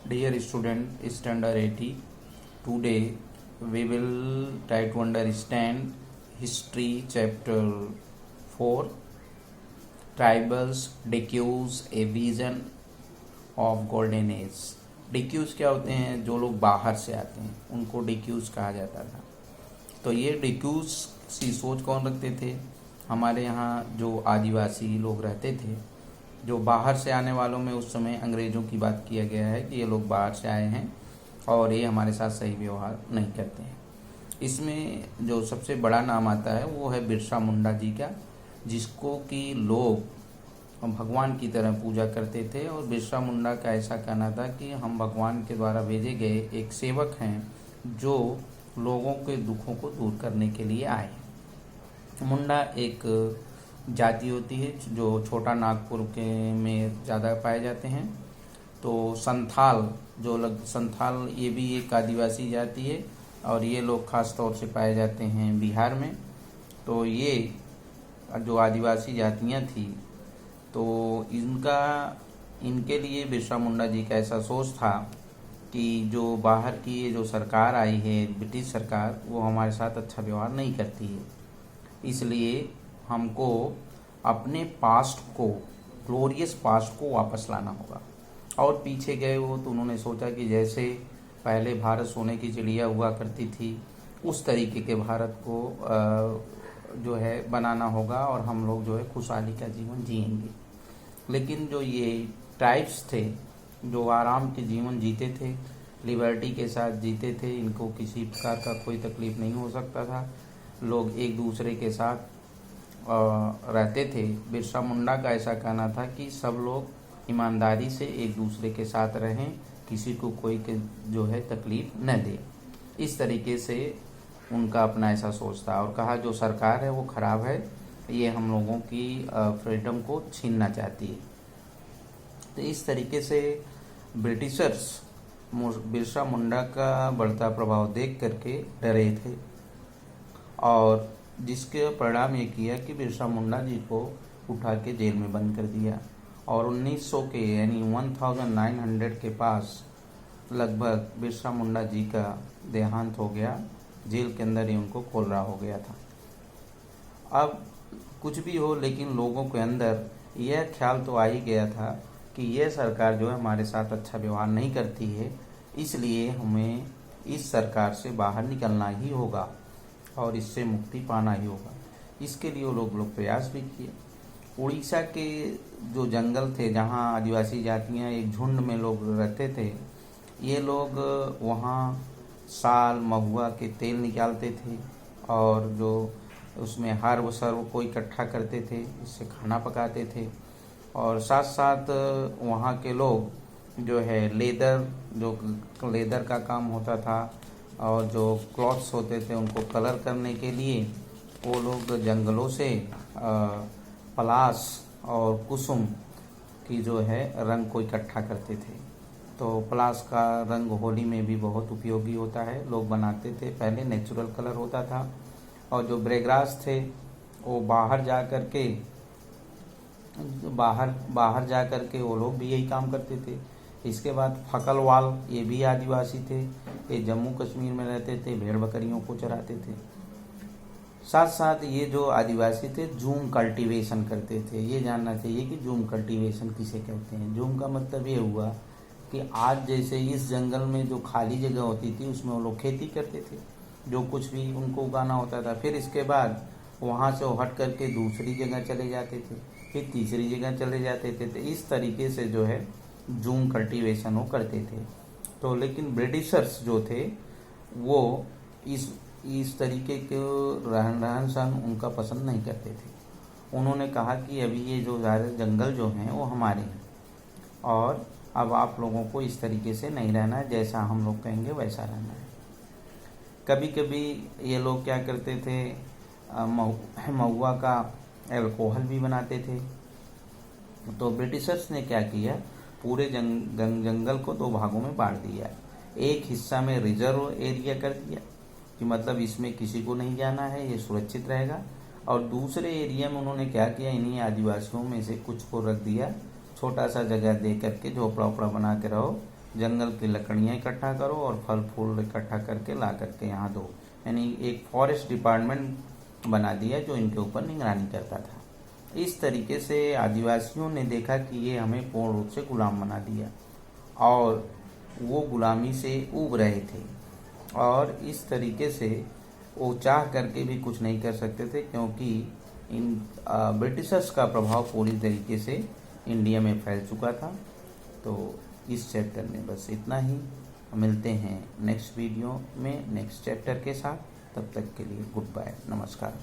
Dear student, standard 80. Today we will try to understand history chapter 4, tribals, Decus, a vision of golden age. डिक्यूज क्या होते हैं? जो लोग बाहर से आते हैं उनको डिक्यूज कहा जाता था। तो ये डिक्यूज सी सोच कौन रखते थे? हमारे यहाँ जो आदिवासी लोग रहते थे, जो बाहर से आने वालों में उस समय अंग्रेज़ों की बात किया गया है कि ये लोग बाहर से आए हैं और ये हमारे साथ सही व्यवहार नहीं करते हैं। इसमें जो सबसे बड़ा नाम आता है वो है बिरसा मुंडा जी का, जिसको कि लोग भगवान की तरह पूजा करते थे। और बिरसा मुंडा का ऐसा कहना था कि हम भगवान के द्वारा भेजे गए एक सेवक हैं जो लोगों के दुखों को दूर करने के लिए आए हैं। मुंडा एक जाति होती है जो छोटा नागपुर के में ज़्यादा पाए जाते हैं। तो संथाल ये भी एक आदिवासी जाति है और ये लोग खास तौर से पाए जाते हैं बिहार में। तो ये जो आदिवासी जातियाँ थी, तो इनके लिए बिरसा मुंडा जी का ऐसा सोच था कि जो बाहर की ये जो सरकार आई है, ब्रिटिश सरकार, वो हमारे साथ अच्छा व्यवहार नहीं करती है। इसलिए हमको अपने पास्ट को, ग्लोरियस पास्ट को वापस लाना होगा। और पीछे गए वो, तो उन्होंने सोचा कि जैसे पहले भारत सोने की चिड़िया हुआ करती थी, उस तरीके के भारत को जो है बनाना होगा और हम लोग जो है खुशहाली का जीवन जिएंगे। लेकिन जो ये ट्राइब्स थे जो आराम के जीवन जीते थे, लिबर्टी के साथ जीते थे, इनको किसी प्रकार का कोई तकलीफ नहीं हो सकता था, लोग एक दूसरे के साथ रहते थे। बिरसा मुंडा का ऐसा कहना था कि सब लोग ईमानदारी से एक दूसरे के साथ रहें, किसी को कोई के जो है तकलीफ न दे। इस तरीके से उनका अपना ऐसा सोच था और कहा जो सरकार है वो ख़राब है, ये हम लोगों की फ्रीडम को छीनना चाहती है। तो इस तरीके से ब्रिटिशर्स बिरसा मुंडा का बढ़ता प्रभाव देख करके डरे थे और जिसके परिणाम ये किया कि बिरसा मुंडा जी को उठा के जेल में बंद कर दिया। और 1900 के यानी 1900 के पास लगभग बिरसा मुंडा जी का देहांत हो गया, जेल के अंदर ही उनको खोलना हो गया था। अब कुछ भी हो, लेकिन लोगों के अंदर यह ख्याल तो आ ही गया था कि यह सरकार जो है हमारे साथ अच्छा व्यवहार नहीं करती है, इसलिए हमें इस सरकार से बाहर निकलना ही होगा और इससे मुक्ति पाना ही होगा। इसके लिए वो लोग प्रयास भी किए। उड़ीसा के जो जंगल थे जहाँ आदिवासी जातियाँ एक झुंड में लोग रहते थे, ये लोग वहाँ साल महुआ के तेल निकालते थे और जो उसमें हर्ब सर्व को इकट्ठा करते थे, इससे खाना पकाते थे। और साथ साथ वहाँ के लोग जो है लेदर का काम होता था और जो क्लॉथ्स होते थे उनको कलर करने के लिए वो लोग जंगलों से पलाश और कुसुम की जो है रंग को इकट्ठा करते थे। तो पलाश का रंग होली में भी बहुत उपयोगी होता है, लोग बनाते थे। पहले नेचुरल कलर होता था। और जो ब्रेगरास थे वो बाहर जा कर के वो लोग भी यही काम करते थे। इसके बाद फकलवाल, ये भी आदिवासी थे, ये जम्मू कश्मीर में रहते थे, भेड़ बकरियों को चराते थे। साथ साथ ये जो आदिवासी थे जूम कल्टीवेशन करते थे। ये जानना चाहिए कि जूम कल्टीवेशन किसे कहते हैं। जूम का मतलब ये हुआ कि आज जैसे इस जंगल में जो खाली जगह होती थी उसमें वो लोग खेती करते थे, जो कुछ भी उनको उगाना होता था। फिर इसके बाद वहाँ से वो हट करके दूसरी जगह चले जाते थे, फिर तीसरी जगह चले जाते थे। तो इस तरीके से जो है जूम कल्टीवेशन वो करते थे। तो लेकिन ब्रिटिशर्स जो थे वो इस तरीके के रहन सहन उनका पसंद नहीं करते थे। उन्होंने कहा कि अभी ये जो सारे जंगल जो हैं वो हमारे हैं और अब आप लोगों को इस तरीके से नहीं रहना है, जैसा हम लोग कहेंगे वैसा रहना है। कभी कभी ये लोग क्या करते थे, महुआ का अल्कोहल भी बनाते थे। तो ब्रिटिशर्स ने क्या किया, पूरे जंगल को दो भागों में बांट दिया। एक हिस्सा में रिजर्व एरिया कर दिया कि मतलब इसमें किसी को नहीं जाना है, ये सुरक्षित रहेगा। और दूसरे एरिया में उन्होंने क्या किया, इन्हीं आदिवासियों में से कुछ को रख दिया, छोटा सा जगह दे करके झोपड़ा उपड़ा बना के रहो, जंगल की लकड़ियाँ इकट्ठा करो और फल फूल इकट्ठा करके ला करके यहाँ दो। यानी एक फॉरेस्ट डिपार्टमेंट बना दिया जो इनके ऊपर निगरानी करता था। इस तरीके से आदिवासियों ने देखा कि ये हमें पूर्ण रूप से गुलाम बना दिया और वो गुलामी से ऊब रहे थे, और इस तरीके से वो चाह करके भी कुछ नहीं कर सकते थे, क्योंकि इन ब्रिटिशर्स का प्रभाव पूरी तरीके से इंडिया में फैल चुका था। तो इस चैप्टर में बस इतना ही। मिलते हैं नेक्स्ट वीडियो में नेक्स्ट चैप्टर के साथ। तब तक के लिए गुड बाय, नमस्कार।